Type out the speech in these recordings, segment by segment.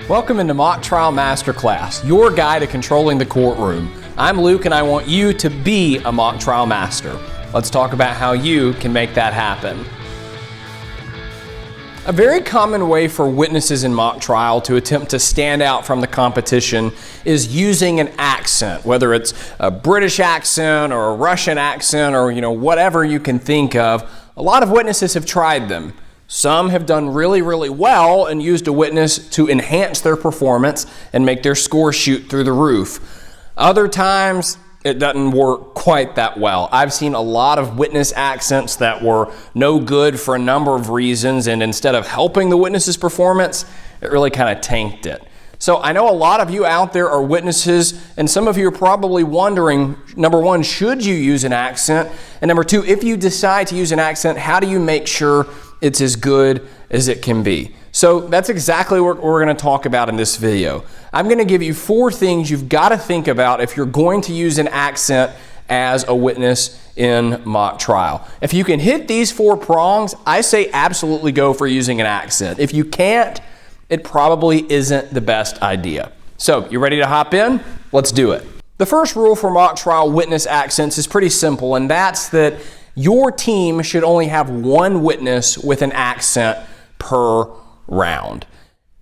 Welcome into Mock Trial Masterclass, your guide to controlling the courtroom. I'm Luke and I want you to be a mock trial master. Let's talk about how you can make that happen. A very common way for witnesses in mock trial to attempt to stand out from the competition is using an accent, whether it's a British accent or a Russian accent or whatever you can think of. A lot of witnesses have tried them. Some have done really well and used a witness to enhance their performance and make their score shoot through the roof. Other times, it doesn't work quite that well. I've seen a lot of witness accents that were no good for a number of reasons, and instead of helping the witness's performance, it really kind of tanked it. So I know a lot of you out there are witnesses, and some of you are probably wondering, number one, should you use an accent? And number two, if you decide to use an accent, how do you make sure it's as good as it can be? So that's exactly what we're going to talk about in this video. I'm going to give you 4 things you've got to think about if you're going to use an accent as a witness in mock trial. If you can hit these 4 prongs, I say absolutely go for using an accent. If you can't, it probably isn't the best idea. So, you ready to hop in? Let's do it. The first rule for mock trial witness accents is pretty simple, and that's that your team should only have 1 witness with an accent per round.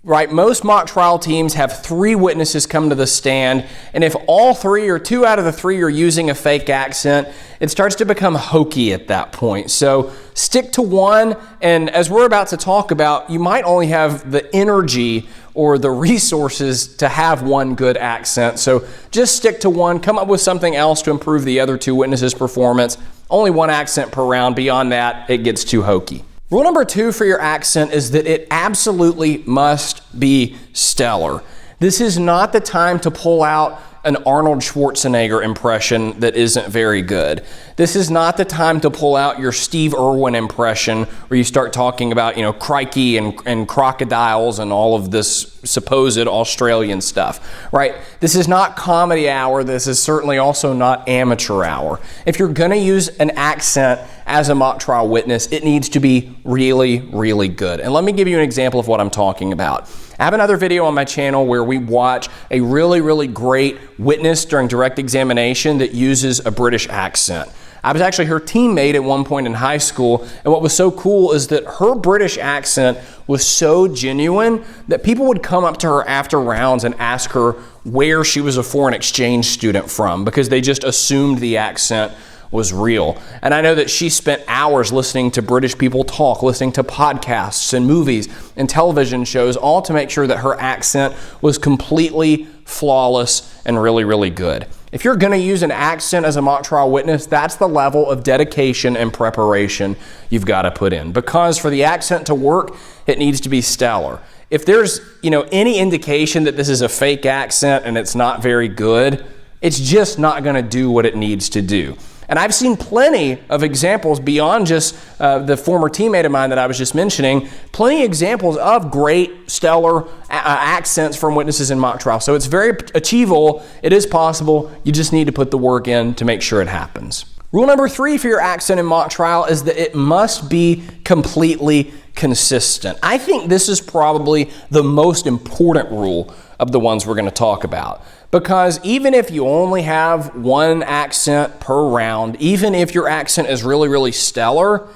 Right? Most mock trial teams have 3 witnesses come to the stand, and if all 3 or 2 out of the 3 are using a fake accent, it starts to become hokey at that point. So stick to 1, and as we're about to talk about, you might only have the energy or the resources to have 1 good accent. So just stick to 1, come up with something else to improve the other 2 witnesses' performance. Only 1 accent per round. Beyond that, it gets too hokey. Rule number 2 for your accent is that it absolutely must be stellar. This is not the time to pull out an Arnold Schwarzenegger impression that isn't very good. This is not the time to pull out your Steve Irwin impression where you start talking about, crikey and crocodiles and all of this supposed Australian stuff, right? This is not comedy hour. This is certainly also not amateur hour. If you're going to use an accent as a mock trial witness, it needs to be really good. And let me give you an example of what I'm talking about. I have another video on my channel where we watch a really great witness during direct examination that uses a British accent. I was actually her teammate at one point in high school, and what was so cool is that her British accent was so genuine that people would come up to her after rounds and ask her where she was a foreign exchange student from because they just assumed the accent was real. And I know that she spent hours listening to British people talk, listening to podcasts and movies and television shows, all to make sure that her accent was completely flawless and really good. If you're going to use an accent as a mock trial witness, that's the level of dedication and preparation you've got to put in. Because for the accent to work, it needs to be stellar. If there's, any indication that this is a fake accent and it's not very good, it's just not going to do what it needs to do. And I've seen plenty of examples beyond just the former teammate of mine that I was just mentioning, plenty of examples of great, stellar accents from witnesses in mock trial. So it's very achievable. It is possible. You just need to put the work in to make sure it happens. Rule number 3 for your accent in mock trial is that it must be completely consistent. I think this is probably the most important rule of the ones we're going to talk about. Because even if you only have 1 accent per round, even if your accent is really stellar,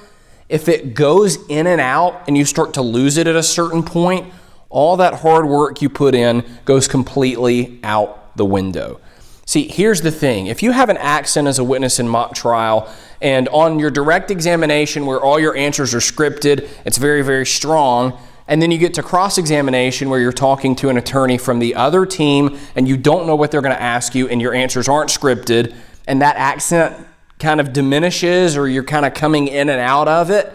if it goes in and out and you start to lose it at a certain point, all that hard work you put in goes completely out the window. See, here's the thing. If you have an accent as a witness in mock trial, and on your direct examination where all your answers are scripted, it's very strong, and then you get to cross-examination where you're talking to an attorney from the other team and you don't know what they're going to ask you and your answers aren't scripted, and that accent kind of diminishes or you're kind of coming in and out of it,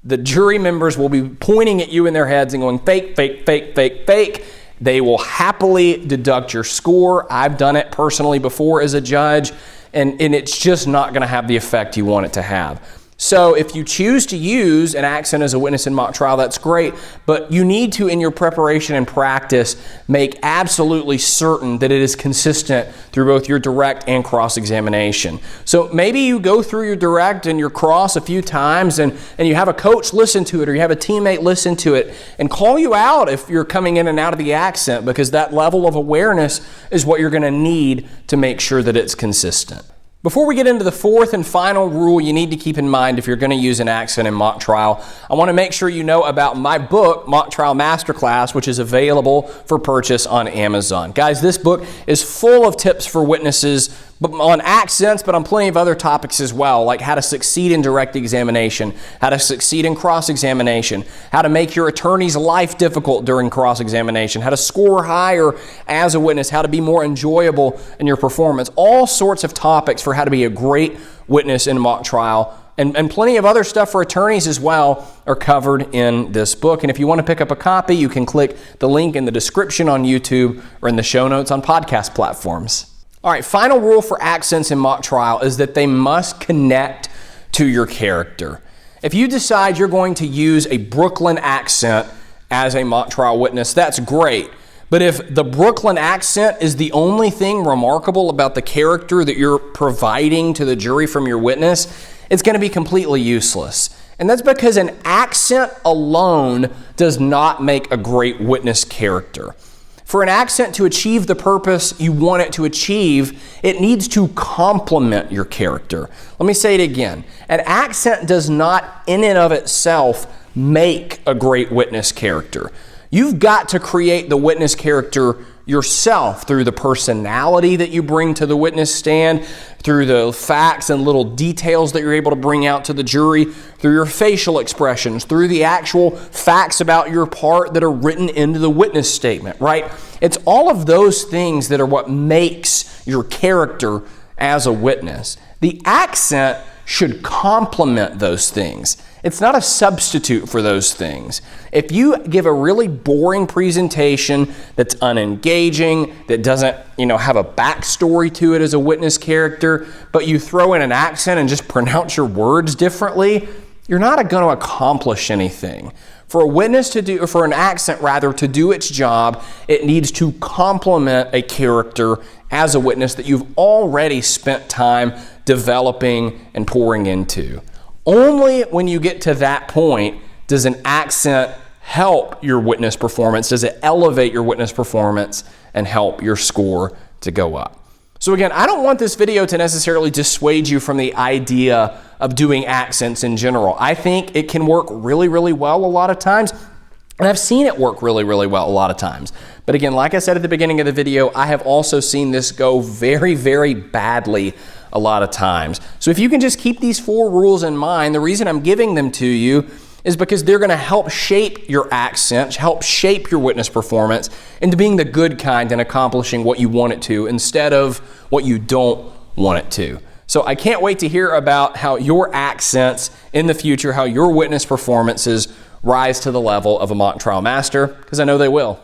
the jury members will be pointing at you in their heads and going, fake. They will happily deduct your score. I've done it personally before as a judge, and it's just not going to have the effect you want it to have. So if you choose to use an accent as a witness in mock trial, that's great, but you need to, in your preparation and practice, make absolutely certain that it is consistent through both your direct and cross-examination. So maybe you go through your direct and your cross a few times and you have a coach listen to it, or you have a teammate listen to it and call you out if you're coming in and out of the accent, because that level of awareness is what you're going to need to make sure that it's consistent. Before we get into the fourth and final rule you need to keep in mind if you're going to use an accent in mock trial, I want to make sure you know about my book, Mock Trial Masterclass, which is available for purchase on Amazon. Guys, this book is full of tips for witnesses on accents, but on plenty of other topics as well, like how to succeed in direct examination, how to succeed in cross-examination, how to make your attorney's life difficult during cross-examination, how to score higher as a witness, how to be more enjoyable in your performance, all sorts of topics for how to be a great witness in mock trial. And plenty of other stuff for attorneys as well are covered in this book. And if you want to pick up a copy, you can click the link in the description on YouTube or in the show notes on podcast platforms. All right, final rule for accents in mock trial is that they must connect to your character. If you decide you're going to use a Brooklyn accent as a mock trial witness, that's great. But if the Brooklyn accent is the only thing remarkable about the character that you're providing to the jury from your witness, it's going to be completely useless. And that's because an accent alone does not make a great witness character. For an accent to achieve the purpose you want it to achieve, it needs to complement your character. Let me say it again. An accent does not in and of itself make a great witness character. You've got to create the witness character yourself through the personality that you bring to the witness stand, through the facts and little details that you're able to bring out to the jury, through your facial expressions, through the actual facts about your part that are written into the witness statement, right? It's all of those things that are what makes your character as a witness. The accent should complement those things. It's not a substitute for those things. If you give a really boring presentation that's unengaging, that doesn't, have a backstory to it as a witness character, but you throw in an accent and just pronounce your words differently, you're not going to accomplish anything. For an accent to do its job, it needs to complement a character as a witness that you've already spent time developing and pouring into. Only when you get to that point does an accent help your witness performance, does it elevate your witness performance and help your score to go up. So again, I don't want this video to necessarily dissuade you from the idea of doing accents in general. I think it can work really, really well a lot of times, and I've seen it work really, really well a lot of times. But again, like I said at the beginning of the video, I have also seen this go very, very badly a lot of times. So if you can just keep these 4 rules in mind, the reason I'm giving them to you is because they're going to help shape your accent, help shape your witness performance into being the good kind and accomplishing what you want it to instead of what you don't want it to. So I can't wait to hear about how your accents in the future, how your witness performances rise to the level of a mock trial master, because I know they will.